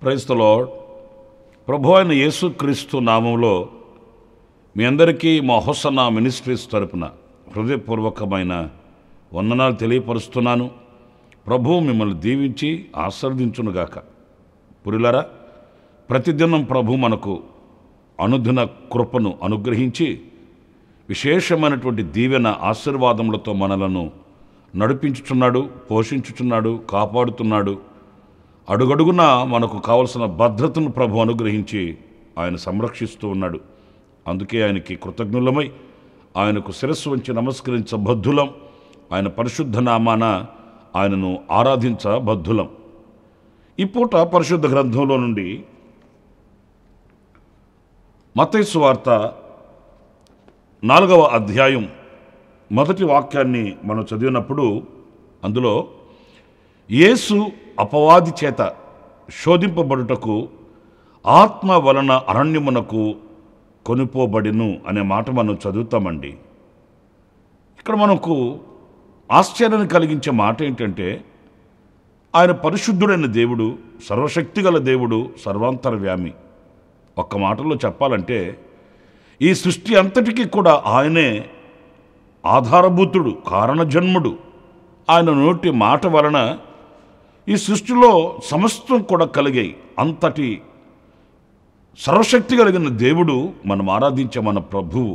Praise the lord. ప్రభు అయిన యేసుక్రీస్తు నామంలో మీ అందరికీ మా హోసన్నా మినిస్ట్రీస్ తరపున హృదయపూర్వకమైన వందనాలు తెలియపరుస్తున్నాను. ప్రభువు మిమ్మల్ని దీవించి ఆశీర్వదించునుగాక. పురులారా, ప్రతిదినం ప్రభు మనకు అనుదిన కృపను అనుగ్రహించి విశేషమైనటువంటి దీవెన ఆశీర్వాదములతో మనలను నడిపించుచున్నాడు, పోషించుచున్నాడు, కాపాడుతున్నాడు. అడుగడుగున మనకు కావలసిన భద్రతను ప్రభు అనుగ్రహించి ఆయన సంరక్షిస్తూ ఉన్నాడు. అందుకే ఆయనకి కృతజ్ఞులమై ఆయనకు శిరస్సు వంచి నమస్కరించబద్ధులం. ఆయన పరిశుద్ధ నామాన ఆయనను ఆరాధించబద్ధులం. ఈ పూట పరిశుద్ధ గ్రంథంలో నుండి మత్తయి సువార్త 4వ అధ్యాయం మొదటి వాక్యాన్ని మనం చదివినప్పుడు అందులో యేసు అపవాది చేత శోధింపబడుటకు ఆత్మ వలన అరణ్యమునకు కొనిపోబడిను అనే మాట మనం చదువుతామండి. ఇక్కడ మనకు ఆశ్చర్యాన్ని కలిగించే మాట ఏంటంటే, ఆయన పరిశుద్ధుడైన దేవుడు, సర్వశక్తిగల దేవుడు, సర్వాంతర్యామి. ఒక్క మాటలో చెప్పాలంటే ఈ సృష్టి అంతటికీ కూడా ఆయనే ఆధారభూతుడు, కారణజన్ముడు. ఆయన నోటి మాట వలన ఈ సృష్టిలో సమస్తం కూడా కలిగాయి. అంతటి సర్వశక్తి కలిగిన దేవుడు మనం ఆరాధించే మన ప్రభువు.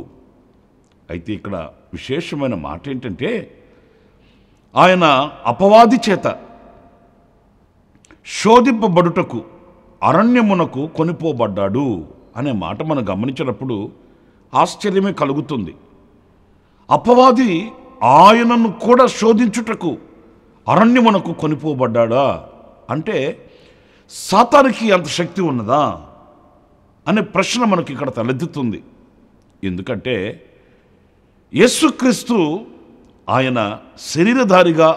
అయితే ఇక్కడ విశేషమైన మాట ఏంటంటే, ఆయన అపవాది చేత శోధింపబడుటకు అరణ్యమునకు కొనిపోబడ్డాడు అనే మాట మనం గమనించినప్పుడు ఆశ్చర్యమే కలుగుతుంది. అపవాది ఆయనను కూడా శోధించుటకు అరణ్యమునకు కొనిపోబడ్డా అంటే సాతానికి అంత శక్తి ఉన్నదా అనే ప్రశ్న మనకి ఇక్కడ తలెత్తుతుంది. ఎందుకంటే యేసుక్రీస్తు ఆయన శరీరధారిగా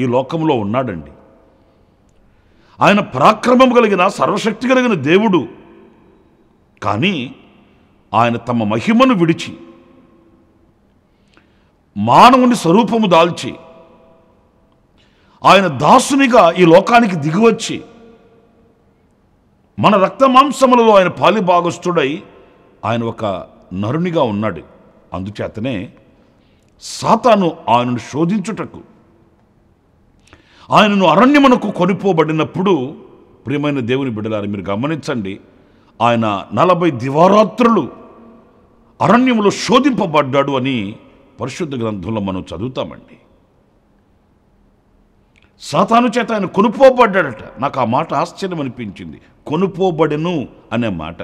ఈ లోకంలో ఉన్నాడండి. ఆయన పరాక్రమం కలిగిన, సర్వశక్తి కలిగిన దేవుడు. కానీ ఆయన తమ మహిమను విడిచి మానవుని స్వరూపము దాల్చి ఆయన దాసునిగా ఈ లోకానికి దిగివచ్చి మన రక్త మాంసములలో ఆయన పాలిభాగస్తుడై ఆయన ఒక నరునిగా ఉన్నాడు. అందుచేతనే సాతాను ఆయనను శోధించుటకు ఆయనను అరణ్యమునకు కొనిపోబడినప్పుడు, ప్రియమైన దేవుని బిడ్డలారా మీరు గమనించండి, ఆయన 40 దివారాత్రులు అరణ్యములో శోధింపబడ్డాడు అని పరిశుద్ధ గ్రంథంలో మనం చదువుతామండి. సాతాను చేత ఆయన కొనుపోబడ్డాడట. నాకు ఆ మాట ఆశ్చర్యం అనిపించింది. కొనుపోబడెను అనే మాట.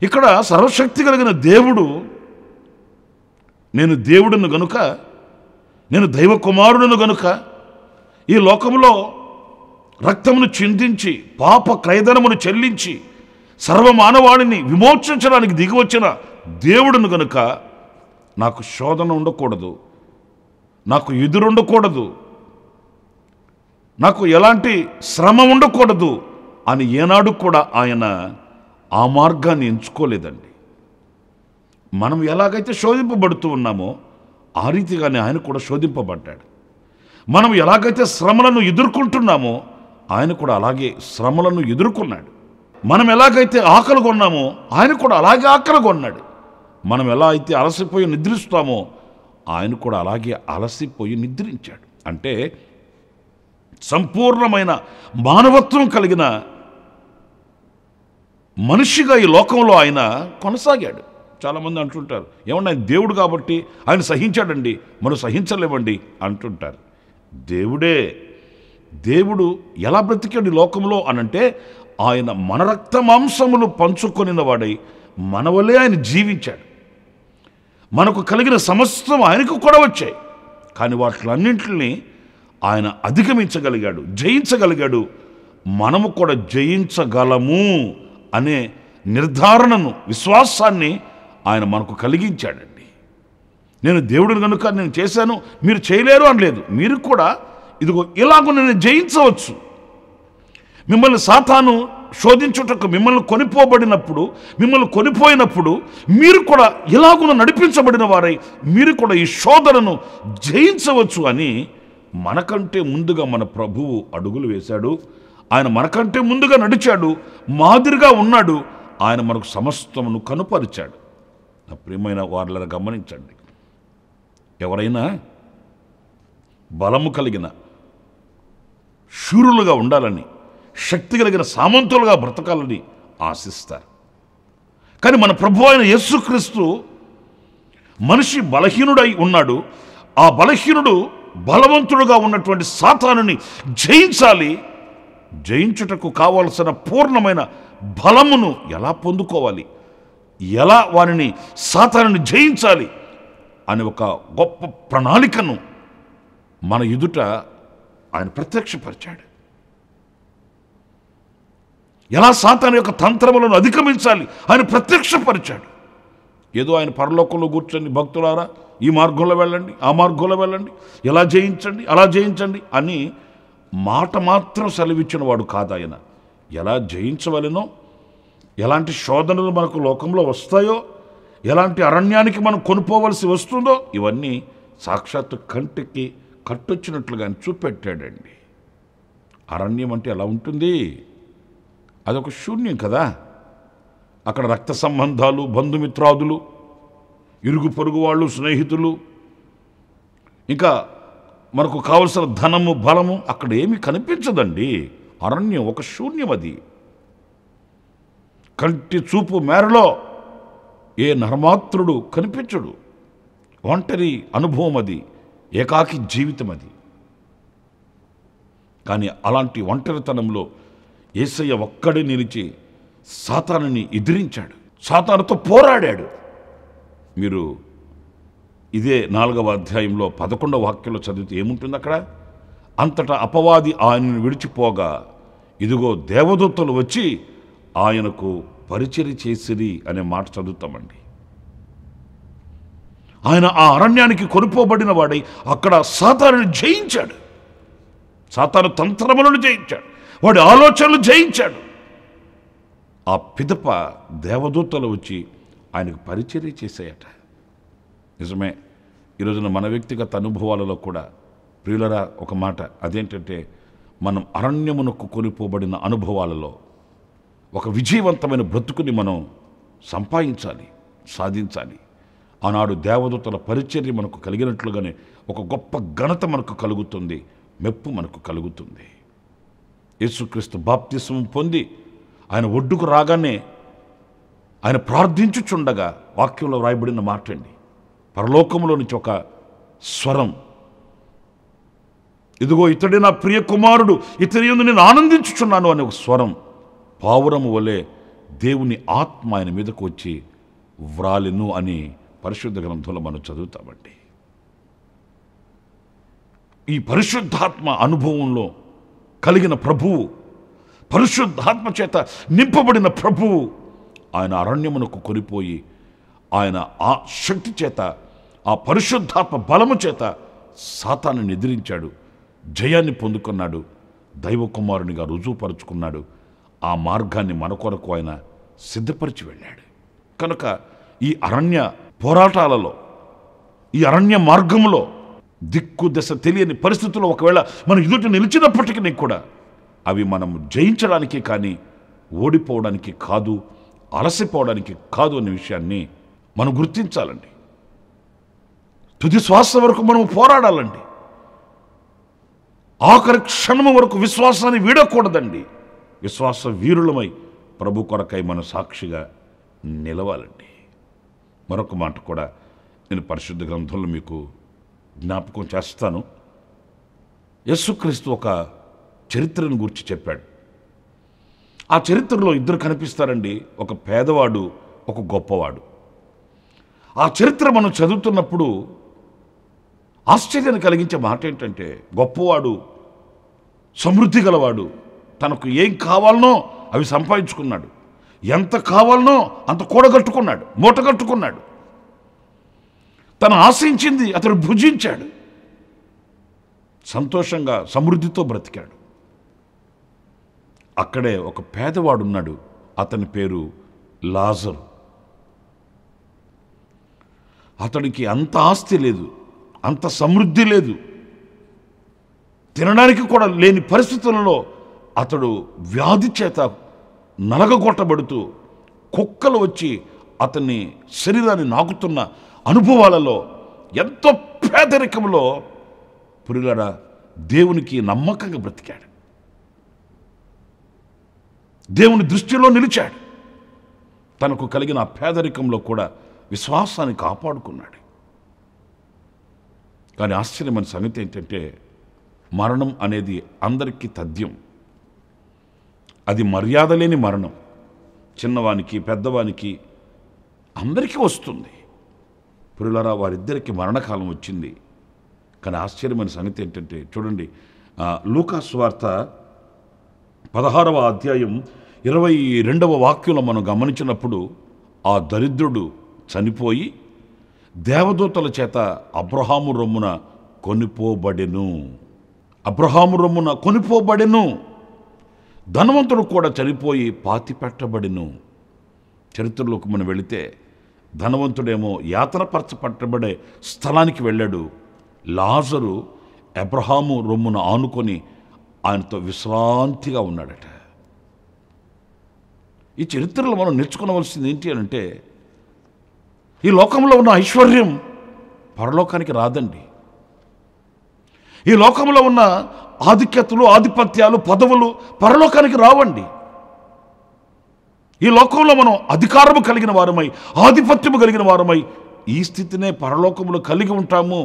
ఇక్కడ సర్వశక్తి కలిగిన దేవుడు, నేను దేవుడును గనుక, నేను దైవ కుమారుడును గనుక ఈ లోకంలో రక్తమును చిందించి పాప క్రయధనమును చెల్లించి సర్వమానవాళిని విమోచించడానికి దిగివచ్చిన దేవుడును గనుక నాకు శోధన ఉండకూడదు, నాకు ఎదురుండకూడదు, నాకు ఎలాంటి శ్రమ ఉండకూడదు అని ఏనాడు కూడా ఆయన ఆ మార్గాన్ని ఎంచుకోలేదండి. మనం ఎలాగైతే శోధింపబడుతూ ఉన్నామో ఆ రీతిగానే ఆయన కూడా శోధింపబడ్డాడు. మనం ఎలాగైతే శ్రమలను ఎదుర్కొంటున్నామో ఆయన కూడా అలాగే శ్రమలను ఎదుర్కొన్నాడు. మనం ఎలాగైతే ఆకలిగా ఉన్నామో ఆయన కూడా అలాగే ఆకలిగా ఉన్నాడు. మనం ఎలా అయితే అలసిపోయి నిద్రిస్తామో ఆయన కూడా అలాగే అలసిపోయి నిద్రించాడు. అంటే సంపూర్ణమైన మానవత్వం కలిగిన మనిషిగా ఈ లోకంలో ఆయన కొనసాగాడు. చాలామంది అంటుంటారు, ఏమన్నా ఆయన దేవుడు కాబట్టి ఆయన సహించాడండి, మనం సహించలేమండి అంటుంటారు. దేవుడే, దేవుడు ఎలా బ్రతికాడు ఈ లోకంలో అనంటే ఆయన మన రక్త మాంసములు పంచుకొనిన వాడై మన వల్లే ఆయన జీవించాడు. మనకు కలిగిన సమస్తం ఆయనకు కూడా వచ్చాయి. కానీ వాటిలన్నింటినీ ఆయన అధిగమించగలిగాడు, జయించగలిగాడు. మనము కూడా జయించగలము అనే నిర్ధారణను, విశ్వాసాన్ని ఆయన మనకు కలిగించాడండి. నేను దేవుడిని కనుక నేను చేశాను, మీరు చేయలేరు అనలేదు. మీరు కూడా ఇదిగో ఇలాగ నేను జయించవచ్చు. మిమ్మల్ని సాతాను శోధించుటకు మిమ్మల్ని కొనిపోయినప్పుడు మీరు కూడా ఇలాగున నడిపించబడిన వారై మీరు కూడా ఈ శోధనను జయించవచ్చు అని మనకంటే ముందుగా మన ప్రభువు అడుగులు వేశాడు. ఆయన మనకంటే ముందుగా నడిచాడు, మాదిరిగా ఉన్నాడు. ఆయన మనకు సమస్తమును కనుపరిచాడు. నా ప్రియమైన వారులను గమనించండి, ఎవరైనా బలము కలిగిన శూరులుగా ఉండాలని, శక్తి కలిగిన సామంతులుగా బ్రతకాలని ఆశిస్తారు. కానీ మన ప్రభువు అయిన యేసుక్రీస్తు మనిషి బలహీనుడై ఉన్నాడు. ఆ బలహీనుడు బలవంతుడుగా ఉన్నటువంటి సాతానుని జయించాలి. జయించుటకు కావలసిన పూర్ణమైన బలమును ఎలా పొందుకోవాలి, ఎలా వారిని సాతానుని జయించాలి అనే ఒక గొప్ప ప్రణాళికను మన ఎదుట ఆయన ప్రత్యక్షపరిచాడు. ఎలా సాతాను యొక్క తంత్రములను అధిగమించాలి ఆయన ప్రత్యక్షపరిచాడు. ఏదో ఆయన పరలోకంలో కూర్చొని భక్తులారా ఈ మార్గంలో వెళ్ళండి, ఆ మార్గంలో వెళ్ళండి, ఎలా జయించండి, అలా జయించండి అని మాట మాత్రం సెలవిచ్చిన వాడు కాదు ఆయన. ఎలా జయించవలెనో, ఎలాంటి శోధనలు మనకు లోకంలో వస్తాయో, ఎలాంటి అరణ్యానికి మనం కొనుక్కోవలసి వస్తుందో ఇవన్నీ సాక్షాత్తు కంటికి కట్టొచ్చినట్లుగా ఆయన చూపెట్టాడండి. అరణ్యం అంటే ఎలా ఉంటుంది? అదొక శూన్యం కదా. అక్కడ రక్త సంబంధాలు, బంధుమిత్రాదులు, ఇరుగు పొరుగు వాళ్ళు, స్నేహితులు, ఇంకా మనకు కావలసిన ధనము, బలము అక్కడ ఏమీ కనిపించదండి. అరణ్యం ఒక శూన్యం. అది కంటి చూపు మేరలో ఏ నరమాత్రుడు కనిపించడు. ఒంటరి అనుభవం అది, ఏకాకి జీవితం అది. కానీ అలాంటి ఒంటరితనంలో యేసయ్య ఒక్కడే నిలిచి సాతానుని ఎదిరించాడు, సాతానుతో పోరాడాడు. మీరు ఇదే 4వ అధ్యాయంలో 11వ వాక్యంలో చదివితే ఏముంటుంది అక్కడ? అంతటా అపవాది ఆయనను విడిచిపోగా ఇదిగో దేవదూతలు వచ్చి ఆయనకు పరిచర్య చేసిరి అనే మాట చదువుతామండి. ఆయన ఆ అరణ్యానికి కొనుపోబడిన వాడై అక్కడ సాతానుని జయించాడు, సాతాను తంత్రములను జయించాడు, వాడి ఆలోచనలు జయించాడు. ఆ పిదప దేవదూతలు వచ్చి ఆయనకు పరిచర్య చేశాయట. నిజమే, ఈరోజున మన వ్యక్తిగత అనుభవాలలో కూడా ప్రియులరా ఒక మాట, అదేంటంటే మనం అరణ్యమునకు కొనిపోబడిన అనుభవాలలో ఒక విజయవంతమైన బ్రతుకుని మనం సంపాదించాలి, సాధించాలి. ఆనాడు దేవదూతల పరిచర్య మనకు కలిగినట్లుగానే ఒక గొప్ప ఘనత మనకు కలుగుతుంది, మెప్పు మనకు కలుగుతుంది. యేసుక్రీస్తు బాప్తిస్మం పొంది ఆయన ఒడ్డుకు రాగానే ఆయన ప్రార్థించుచుండగా వాక్యంలో రాయబడిన మాట అండి, పరలోకములో నుంచి ఒక స్వరం, ఇదిగో ఇతడే నా ప్రియ కుమారుడు, ఇతని యందు నేను ఆనందించుచున్నాను అనే ఒక స్వరం పావురము వలె దేవుని ఆత్మ ఆయన మీదకు వచ్చి వ్రాలెను అని పరిశుద్ధ గ్రంథంలో మనం చదువుతామండి. ఈ పరిశుద్ధాత్మ అనుభవంలో కలిగిన ప్రభువు, పరిశుద్ధాత్మ చేత నింపబడిన ప్రభువు ఆయన అరణ్యమునకు కొనిపోయి ఆయన ఆ శక్తి చేత, ఆ పరిశుద్ధాత్మ బలము చేత సాతానుని ఎదిరించాడు, జయాన్ని పొందుకున్నాడు, దైవ కుమారునిగా రుజువుపరుచుకున్నాడు. ఆ మార్గాన్ని మన కొరకు ఆయన సిద్ధపరిచి వెళ్ళాడు. కనుక ఈ అరణ్య పోరాటాలలో, ఈ అరణ్య మార్గంలో దిక్కు దశ తెలియని పరిస్థితుల్లో ఒకవేళ మనం ఎదుట నిలిచినప్పటికీ కూడా అవి మనం జయించడానికి కానీ ఓడిపోవడానికి కాదు, అలసిపోవడానికి కాదు అనే విషయాన్ని మనం గుర్తించాలండి. తుది శ్వాస వరకు మనం పోరాడాలండి. ఆఖరి క్షణము వరకు విశ్వాసాన్ని వీడకూడదండి. విశ్వాస వీరులమై ప్రభు కొరకై మనం సాక్షిగా నిలవాలండి. మరొక మాట కూడా నేను పరిశుద్ధ గ్రంథంలో మీకు జ్ఞాపకం చేస్తాను. యేసుక్రీస్తు ఒక చరిత్రను గురించి చెప్పాడు. ఆ చరిత్రలో ఇద్దరు కనిపిస్తారండి, ఒక పేదవాడు, ఒక గొప్పవాడు. ఆ చరిత్ర మనం చదువుతున్నప్పుడు ఆశ్చర్యాన్ని కలిగించే మాట ఏంటంటే, గొప్పవాడు, సమృద్ధి గలవాడు, తనకు ఏం కావాలనో అవి సంపాదించుకున్నాడు, ఎంత కావాలనో అంత కూడగట్టుకున్నాడు, మూటగట్టుకున్నాడు, తను ఆశించింది అతడు భుజించాడు, సంతోషంగా సమృద్ధితో బ్రతికాడు. అక్కడే ఒక పేదవాడున్నాడు, అతని పేరు లాజరు. అతడికి అంత ఆస్తి లేదు, అంత సమృద్ధి లేదు, తినడానికి కూడా లేని పరిస్థితులలో అతడు వ్యాధి చేత నలగగొట్టబడుతూ కుక్కలు వచ్చి అతన్ని శరీరాన్ని నాకుతున్న అనుభవాలలో ఎంతో పేదరికంలో పురిలడ దేవునికి నమ్మకంగా బ్రతికాడు, దేవుని దృష్టిలో నిలిచాడు. తనకు కలిగిన ఆ పేదరికంలో కూడా విశ్వాసాన్ని కాపాడుకున్నాడు. కానీ ఆశ్చర్యమైన సంగతి ఏంటంటే, మరణం అనేది అందరికీ తథ్యం. అది మర్యాద లేని మరణం. చిన్నవానికి పెద్దవానికి అందరికీ వస్తుంది. పురులారా, వారిద్దరికి మరణకాలం వచ్చింది. కానీ ఆశ్చర్యమైన సంగతి ఏంటంటే, చూడండి, లూకా సువార్త 16వ అధ్యాయం 22వ వాక్యంలో మనం గమనించినప్పుడు, ఆ దరిద్రుడు చనిపోయి దేవదూతల చేత అబ్రహాము రొమ్మున కొనిపోబడెను. అబ్రహాము రొమ్మున కొనిపోబడెను. ధనవంతుడు కూడా చనిపోయి పాతిపెట్టబడెను. చరిత్రలోకి మనం వెళితే ధనవంతుడేమో యాతనపరచబడే స్థలానికి వెళ్ళాడు. లాజరు అబ్రహాము రొమ్మున ఆనుకొని ఆయనతో విశ్రాంతిగా ఉన్నాడట. ఈ చరిత్రలో మనం నేర్చుకోవలసింది ఏంటి అంటే, ఈ లోకంలో ఉన్న ఐశ్వర్యం పరలోకానికి రాదండి. ఈ లోకంలో ఉన్న ఆధిక్యతలు, ఆధిపత్యాలు, పదవులు పరలోకానికి రావండి. ఈ లోకంలో మనం అధికారము కలిగిన వారమై, ఆధిపత్యము కలిగిన వారమై ఈ స్థితినే పరలోకములో కలిగి ఉంటాము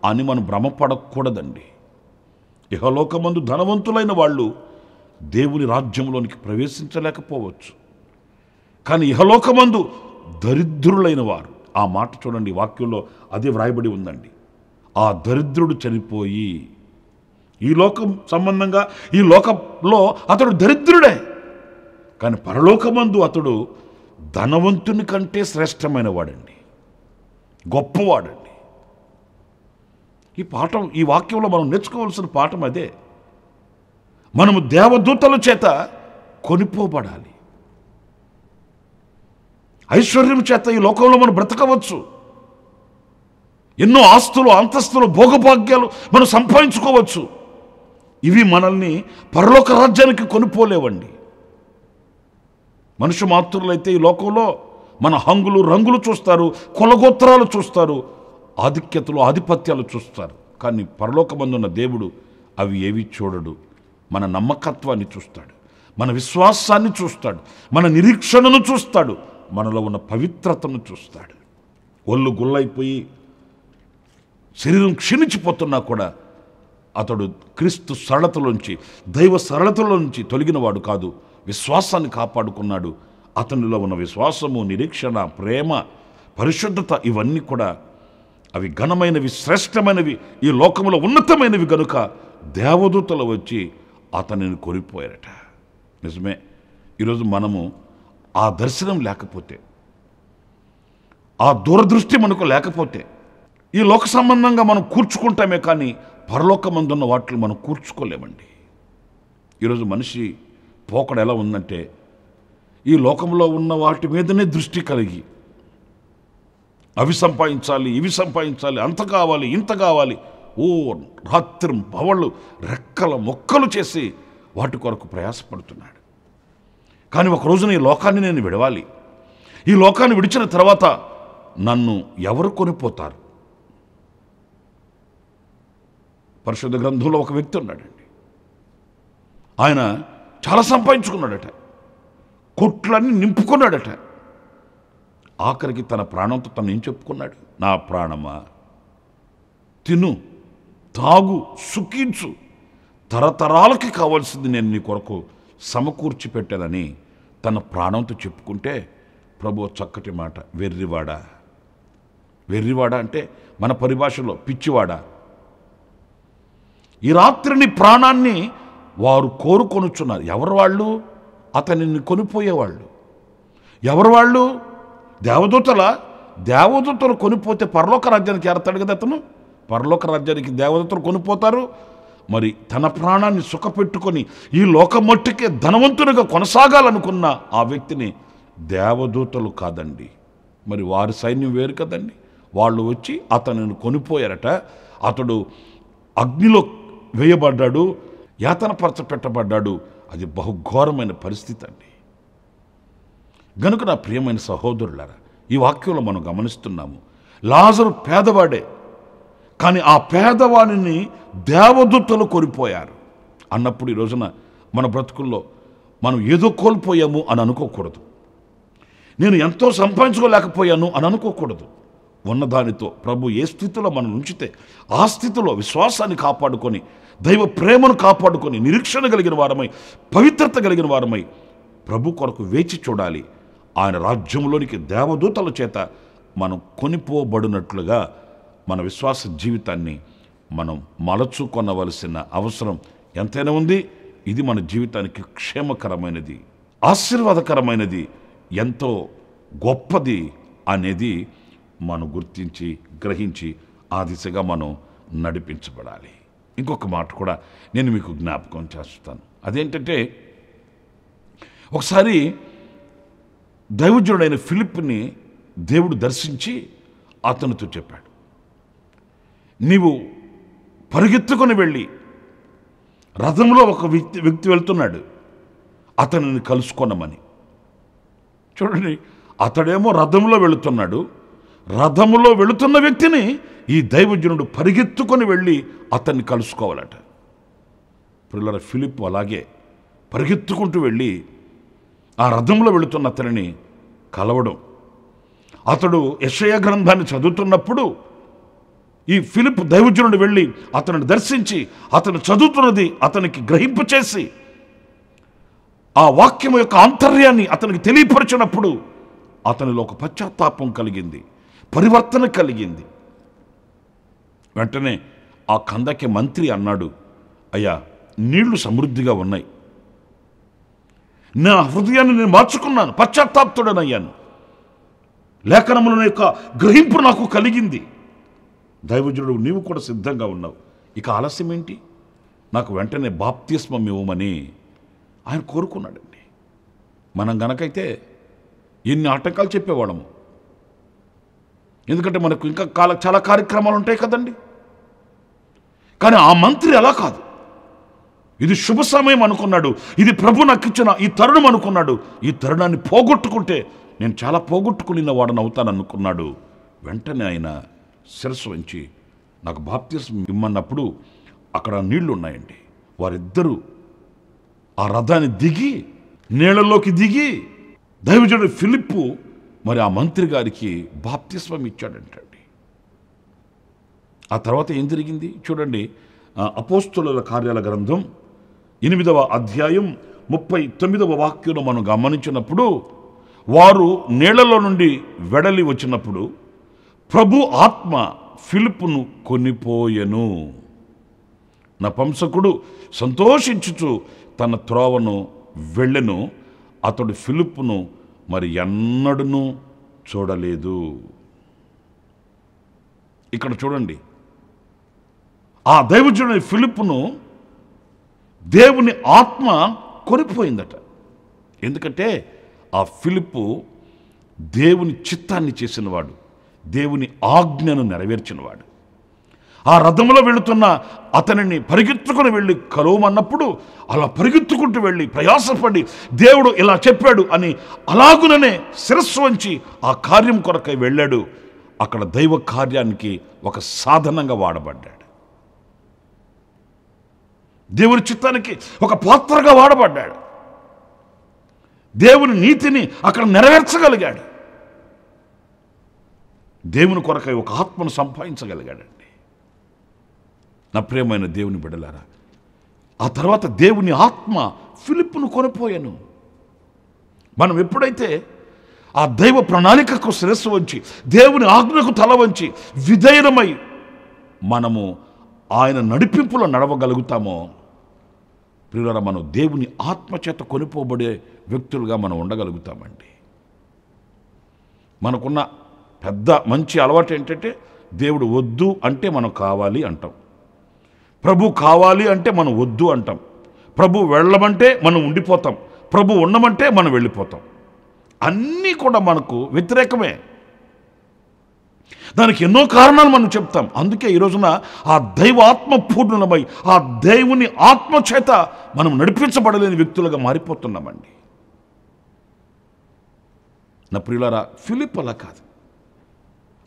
అని మనం భ్రమపడకూడదండి. ఇహలోకమందు ధనవంతులైన వాళ్ళు దేవుని రాజ్యంలోనికి ప్రవేశించలేకపోవచ్చు. కానీ ఇహలోకమందు దరిద్రులైన వారు, ఆ మాట చూడండి, వాక్యంలో అదే వ్రాయబడి ఉందండి. ఆ దరిద్రుడు చనిపోయి, ఈ లోకం సంబంధంగా ఈ లోకంలో అతడు దరిద్రుడే, కానీ పరలోకమందు అతడు ధనవంతుని కంటే శ్రేష్టమైన వాడండి, గొప్పవాడండి. ఈ పాఠం, ఈ వాక్యంలో మనం నేర్చుకోవాల్సిన పాఠం అదే. మనము దేవదూతల చేత కొనిపోబడాలి. ఐశ్వర్యం చేత ఈ లోకంలో మనం బ్రతకవచ్చు. ఎన్నో ఆస్తులు, అంతస్తులు, భోగభాగ్యాలు మనం సంపాదించుకోవచ్చు. ఇవి మనల్ని పరలోక రాజ్యానికి కొనిపోలేవండి. మనుష్య మాతృలైతే ఈ లోకంలో మన హంగులు రంగులు చూస్తారు, కులగోత్రాలు చూస్తారు, ఆధిక్యతలు, ఆధిపత్యాలు చూస్తారు. కానీ పరలోకమందున్న దేవుడు అవి ఏవి చూడడు. మన నమ్మకత్వాన్ని చూస్తాడు, మన విశ్వాసాన్ని చూస్తాడు, మన నిరీక్షణను చూస్తాడు, మనలో ఉన్న పవిత్రతను చూస్తాడు. ఒళ్ళు గుల్లైపోయి శరీరం క్షీణించిపోతున్నా కూడా అతడు క్రీస్తు సరళతలోంచి, దైవ సరళతలోంచి తొలగినవాడు కాదు. విశ్వాసాన్ని కాపాడుకున్నాడు. అతనిలో ఉన్న విశ్వాసము, నిరీక్షణ, ప్రేమ, పరిశుద్ధత ఇవన్నీ కూడా అవి ఘనమైనవి, శ్రేష్టమైనవి, ఈ లోకంలో ఉన్నతమైనవి గనుక దేవదూతలు వచ్చి అతనిని కొనిపోయారట. నిజమే. ఈరోజు మనము ఆ దర్శనం లేకపోతే, ఆ దూరదృష్టి మనకు లేకపోతే ఈ లోక సంబంధంగా మనం కూర్చుకుంటామే కానీ పరలోకమందున్న వాటిని మనం కూర్చుకోలేమండి. ఈరోజు మనిషి పోకడ ఎలా ఉందంటే, ఈ లోకంలో ఉన్న వాటి మీదనే దృష్టి కలిగి అవి సంపాదించాలి, ఇవి సంపాదించాలి, అంత కావాలి, ఇంత కావాలి, ఓ రాత్రి భవళ్ళు రెక్కల మొక్కలు చేసి వాటి కొరకు ప్రయాసపడుతున్నాడు. కానీ ఒక రోజున ఈ లోకాన్ని నేను విడవాలి. ఈ లోకాన్ని విడిచిన తర్వాత నన్ను ఎవరు కొనిపోతారు? పరిశుద్ధ గ్రంథంలో ఒక వ్యక్తి ఉన్నాడండి. ఆయన చాలా సంపాదించుకున్నాడట, కొట్లన్నీ నింపుకున్నాడట. ఆఖరికి తన ప్రాణంతో తను ఏం చెప్పుకున్నాడు? నా ప్రాణమా, తిను, తాగు, సుఖించు, తరతరాలకి కావాల్సింది నేను నీ కొరకు సమకూర్చి పెట్టానని తన ప్రాణంతో చెప్పుకుంటే, ప్రభు చక్కటి మాట, వెర్రివాడా. వెర్రివాడా అంటే మన పరిభాషలో పిచ్చివాడా, ఈ రాత్రి నీ ప్రాణాన్ని వారు కోరుకొనుచున్నారు. ఎవరు వాళ్ళు? అతనిని కొనిపోయేవాళ్ళు. ఎవరు వాళ్ళు? దేవదూతలు కొనిపోతే పరలోక రాజ్యానికి చేరతాడు కదా అతను. పరలోక రాజ్యానికి దేవదూతలు కొనిపోతారు. మరి తన ప్రాణాన్ని సుఖపెట్టుకొని ఈ లోకం మట్టుకే ధనవంతునిగా కొనసాగాలనుకున్న ఆ వ్యక్తిని దేవదూతలు కాదండి, మరి వారి సైన్యం వేరు కదండి, వాళ్ళు వచ్చి అతనిని కొనిపోయారట. అతడు అగ్నిలో వేయబడ్డాడు, యాతనపరచపెట్టబడ్డాడు. అది బహుఘోరమైన పరిస్థితి అండి. గనుక నా ప్రియమైన సహోదరులారా, ఈ వాక్యంలో మనం గమనిస్తున్నాము, లాజరు పేదవాడే, కానీ ఆ పేదవాడిని దేవదూతలు కొనిపోయారు అన్నప్పుడు ఈ రోజున మన బ్రతుకుల్లో మనం ఏదో కోల్పోయాము అని అనుకోకూడదు. నేను ఎంతో సంపాదించుకోలేకపోయాను అని అనుకోకూడదు. ఉన్నదానితో ప్రభు ఏ స్థితిలో మనం ఉంచితే ఆ స్థితిలో విశ్వాసాన్ని కాపాడుకొని, దైవ ప్రేమను కాపాడుకొని, నిరీక్షణ కలిగిన వారమై, పవిత్రత కలిగిన వారమై ప్రభు కొరకు వేచి చూడాలి. ఆయన రాజ్యంలోనికి దేవదూతల చేత మనం కొనిపోబడినట్లుగా మన విశ్వాస జీవితాన్ని మనం మలచుకొనవలసిన అవసరం ఎంతైనా ఉంది. ఇది మన జీవితానికి క్షేమకరమైనది, ఆశీర్వాదకరమైనది, ఎంతో గొప్పది అనేది మనం గుర్తించి గ్రహించి ఆ దిశగా మనం నడిపించబడాలి. ఇంకొక మాట కూడా నేను మీకు జ్ఞాపకం చేస్తాను. అదేంటంటే, ఒకసారి దైవజనుడైన ఫిలిప్ని దేవుడు దర్శించి అతనితో చెప్పాడు, నీవు పరిగెత్తుకొని వెళ్ళి రథంలో ఒక వ్యక్తి వెళ్తున్నాడు, అతనిని కలుసుకొనమని. చూడండి, అతడేమో రథంలో వెళుతున్నాడు, రథములో వెళుతున్న వ్యక్తిని ఈ దైవజనుడు పరిగెత్తుకొని వెళ్ళి అతన్ని కలుసుకోవాలట. పిల్లల ఫిలిప్ అలాగే పరిగెత్తుకుంటూ వెళ్ళి ఆ రథంలో వెళుతున్న అతనిని కలవడం. అతడు యెషయా గ్రంథాన్ని చదువుతున్నప్పుడు ఈ ఫిలిప్ దైవజనుడు వెళ్ళి అతనిని దర్శించి అతను చదువుతున్నది అతనికి గ్రహింపు చేసి ఆ వాక్యం యొక్క ఆంతర్యాన్ని అతనికి తెలియపరిచినప్పుడు అతనిలో ఒక పశ్చాత్తాపం కలిగింది, పరివర్తన కలిగింది. వెంటనే ఆ కందకి మంత్రి అన్నాడు, అయ్యా, నీళ్లు సమృద్ధిగా ఉన్నాయి, నా హృదయాన్ని నేను మార్చుకున్నాను, పశ్చాత్తాప్తుడనయ్యాను, లేఖనముల యొక్క గ్రహింపు నాకు కలిగింది. దైవజనుడు నీవు కూడా సిద్ధంగా ఉన్నావు, ఇక ఆలస్యం ఏంటి, నాకు వెంటనే బాప్తిస్మం ఇవ్వమని ఆయన కోరుకున్నాడండి. మనం గనకైతే ఎన్ని ఆటంకాలు చెప్పేవాళ్ళము, ఎందుకంటే మనకు ఇంకా చాలా కార్యక్రమాలు ఉంటాయి కదండి. కానీ ఆ మంత్రి అలా కాదు, ఇది శుభ సమయం అనుకున్నాడు, ఇది ప్రభు నాకు ఇచ్చిన ఈ తరుణం అనుకున్నాడు. ఈ తరుణాన్ని పోగొట్టుకుంటే నేను చాలా పోగొట్టుకున్న వాడని అవుతాను అనుకున్నాడు. వెంటనే ఆయన శిరస్సు వంచి నాకు బాప్తిస్మం ఇమ్మన్నప్పుడు అక్కడ నీళ్లు ఉన్నాయండి. వారిద్దరూ ఆ రథాన్ని దిగి నీళ్లలోకి దిగి దైవజనుడు ఫిలిప్పు మరి ఆ మంత్రి గారికి బాప్తిస్మం ఇచ్చాడంటండి. ఆ తర్వాత ఏం జరిగింది చూడండి. అపోస్తలుల కార్యాల గ్రంథం 8వ అధ్యాయం 39వ వాక్యంలో మనం గమనించినప్పుడు, వారు నీళ్లలో నుండి వెడలి వచ్చినప్పుడు ప్రభు ఆత్మ ఫిలిప్పును కొనిపోయెను. నపుంసకుడు సంతోషించుచు తన త్రోవను వెళ్ళెను, అతడు ఫిలిప్పును మరి ఎన్నడూ చూడలేదు. ఇక్కడ చూడండి, ఆ దైవజనుడి ఫిలిప్పును దేవుని ఆత్మ కొనిపోయిందట. ఎందుకంటే ఆ ఫిలిప్పు దేవుని చిత్తాన్ని చేసినవాడు, దేవుని ఆజ్ఞను నెరవేర్చినవాడు. ఆ రథంలో వెళుతున్న అతనిని పరిగెత్తుకుని వెళ్ళి కలువమన్నప్పుడు అలా పరిగెత్తుకుంటూ వెళ్ళి ప్రయాసపడి దేవుడు ఇలా చెప్పాడు అని అలాగుననే శిరస్సు వంచి ఆ కార్యం కొరకై వెళ్ళాడు. అక్కడ దైవ కార్యానికి ఒక సాధనంగా వాడబడ్డాడు, దేవుని చిత్తానికి ఒక పాత్రగా వాడబడ్డాడు, దేవుని నీతిని అక్కడ నెరవేర్చగలిగాడు, దేవుని కొరకై ఒక ఆత్మను సంపాదించగలిగాడండి. నా ప్రియమైన దేవుని బిడ్డలారా, ఆ తర్వాత దేవుని ఆత్మ ఫిలిప్పును కొనిపోయాను. మనం ఎప్పుడైతే ఆ దైవ ప్రణాళికకు శిరస్సు వంచి దేవుని ఆజ్ఞకు తల వంచి విధేయమై మనము ఆయన నడిపింపులో నడవగలుగుతామో ప్రియులారా, మనం దేవుని ఆత్మచేత కొనిపోబడే వ్యక్తులుగా మనం ఉండగలుగుతామండి. మనకున్న పెద్ద మంచి అలవాటు ఏంటంటే, దేవుడు వద్దు అంటే మనం కావాలి అంటాం, ప్రభు కావాలి అంటే మనం వద్దు అంటాం, ప్రభు వెళ్ళమంటే మనం ఉండిపోతాం, ప్రభు ఉండమంటే మనం వెళ్ళిపోతాం. అన్నీ కూడా మనకు వ్యతిరేకమే. దానికి ఎన్నో కారణాలు మనం చెప్తాం. అందుకే ఈ రోజున ఆ దైవ ఆత్మ పూర్ణమై ఆ దేవుని ఆత్మ చేత మనం నడిపించబడలేని వ్యక్తులుగా మారిపోతున్నామండి. నా ప్రియులారా, ఫిలిప్ అలా కాదు.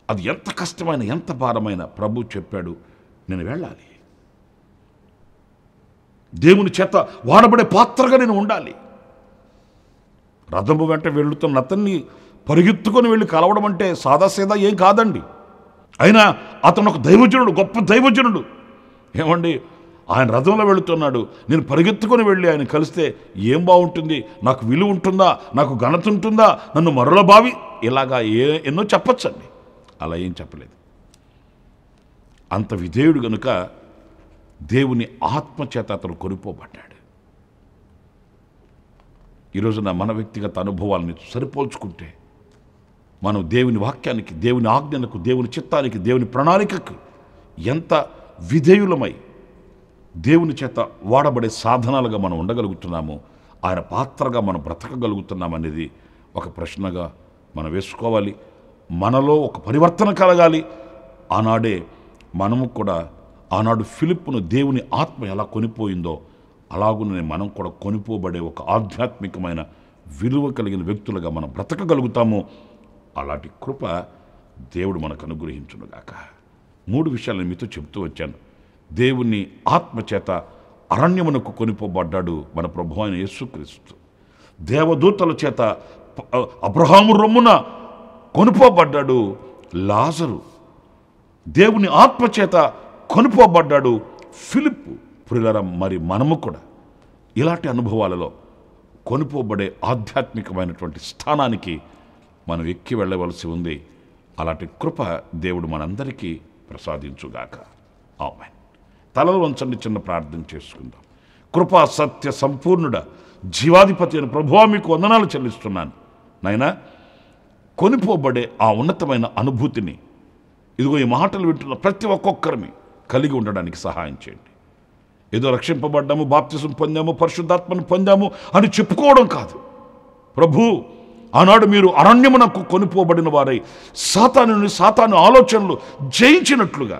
అది ఎంత కష్టమైన ఎంత భారమైన ప్రభు చెప్పాడు, నేను వెళ్ళాలి, దేవుని చేత వాడబడే పాత్రగా నేను ఉండాలి. రథము వెంట వెళుతున్న అతన్ని పరిగెత్తుకొని వెళ్ళి కలవడం అంటే సాదాసీదా ఏం కాదండి. అయినా అతను ఒక దైవజనుడు, గొప్ప దైవజనుడు. ఏమండి, ఆయన రథంలో వెళుతున్నాడు, నేను పరిగెత్తుకొని వెళ్ళి ఆయన కలిస్తే ఏం బాగుంటుంది, నాకు విలువ ఉంటుందా, నాకు ఘనత ఉంటుందా, నన్ను మరల భావి, ఇలాగా ఎన్నో చెప్పచ్చండి. అలా ఏం చెప్పలేదు. అంత విధేయుడు గనుక దేవుని ఆత్మచేత అతను కొనిపోబడ్డాడు. ఈరోజున మన వ్యక్తిగత అనుభవాలని సరిపోల్చుకుంటే మనం దేవుని వాక్యానికి, దేవుని ఆజ్ఞలకు, దేవుని చిత్తానికి, దేవుని ప్రణాళికకు ఎంత విధేయులమై దేవుని చేత వాడబడే సాధనాలుగా మనం ఉండగలుగుతున్నామో, ఆయన పాత్రగా మనం బ్రతకగలుగుతున్నామనేది ఒక ప్రశ్నగా మనం వేసుకోవాలి. మనలో ఒక పరివర్తన కలగాలి. ఆనాడే మనము కూడా, ఆనాడు ఫిలిప్పును దేవుని ఆత్మ ఎలా కొనిపోయిందో అలాగునే మనం కూడా కొనిపోబడే ఒక ఆధ్యాత్మికమైన విలువ కలిగిన వ్యక్తులుగా మనం బ్రతకగలుగుతాము. అలాంటి కృప దేవుడు మనకు అనుగ్రహించునుగాక. 3 విషయాలను మీతో చెప్తూ వచ్చాను. దేవుని ఆత్మచేత అరణ్యమునకు కొనిపోబడ్డాడు మన ప్రభువు అయిన యేసుక్రీస్తు. దేవదూతల చేత అబ్రహాము రొమ్మున కొనిపోబడ్డాడు లాజరు. దేవుని ఆత్మచేత కొనిపోబడ్డాడు ఫిలిప్పు. ప్రియులారా, మరి మనము కూడా ఇలాంటి అనుభవాలలో కొనిపోబడే ఆధ్యాత్మికమైనటువంటి స్థానానికి మనం ఎక్కి వెళ్ళవలసి ఉంది. అలాంటి కృప దేవుడు మనందరికీ ప్రసాదించుగాక. ఆమేన్. తలలు వంచండి, చిన్న ప్రార్థన చేసుకుందాం. కృపా సత్య సంపూర్ణుడ జీవాధిపతి అయిన ప్రభువా, మీకు వందనాలు చెల్లిస్తున్నాను. నాయనా, కొనిపోబడే ఆ ఉన్నతమైన అనుభూతిని ఇదిగో ఈ మాటలు వింటున్న ప్రతి ఒక్కొక్కరిని కలిగి ఉండడానికి సహాయం చేయండి. ఏదో రక్షింపబడ్డాము, బాప్తిసం పొందాము, పరిశుద్ధాత్మను పొందాము అని చెప్పుకోవడం కాదు ప్రభు. ఆనాడు మీరు అరణ్యమునకు కొనిపోబడిన వారై సాతాను ఆలోచనలు జయించినట్లుగా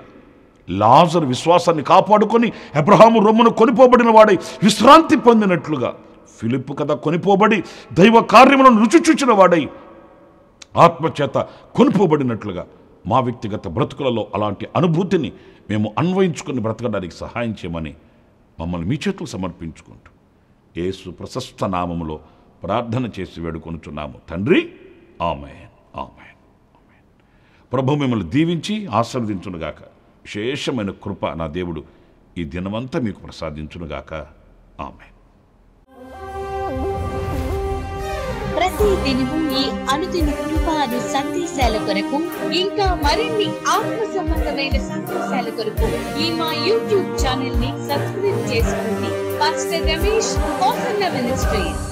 లాజరు విశ్వాసాన్ని కాపాడుకొని అబ్రహాము రొమ్మును కొనిపోబడిన వాడై విశ్రాంతి పొందినట్లుగా ఫిలిప్పు కథ కొనిపోబడి దైవ కార్యములను రుచి చూచిన వాడై ఆత్మచేత కొనిపోబడినట్లుగా మా వ్యక్తిగత బ్రతుకులలో అలాంటి అనుభూతిని మేము అన్వయించుకొని బ్రతకడానికి సహాయం చేయమని మమ్మల్ని మీ చేతులు సమర్పించుకుంటూ యేసు ప్రశస్త నామములో ప్రార్థన చేసి వేడుకొనుచున్నాము తండ్రి. ఆమేన్, ఆమేన్, ఆమేన్. ప్రభు మిమ్మల్ని దీవించి ఆశీర్వదించునుగాక. విశేషమైన కృప నా దేవుడు ఈ దినమంతా మీకు ప్రసాదించునుగాక. ఆమేన్. ప్రతి దినము ఈ అనుదిన కృపాను సందేశాల కొరకు, ఇంకా మరిన్ని ఆత్మ సంబంధమైన సందేశాల కొరకు ఈ మా యూట్యూబ్ ఛానల్ ని సబ్స్క్రైబ్ చేసుకోండి. Pastor Ramesh, ministries.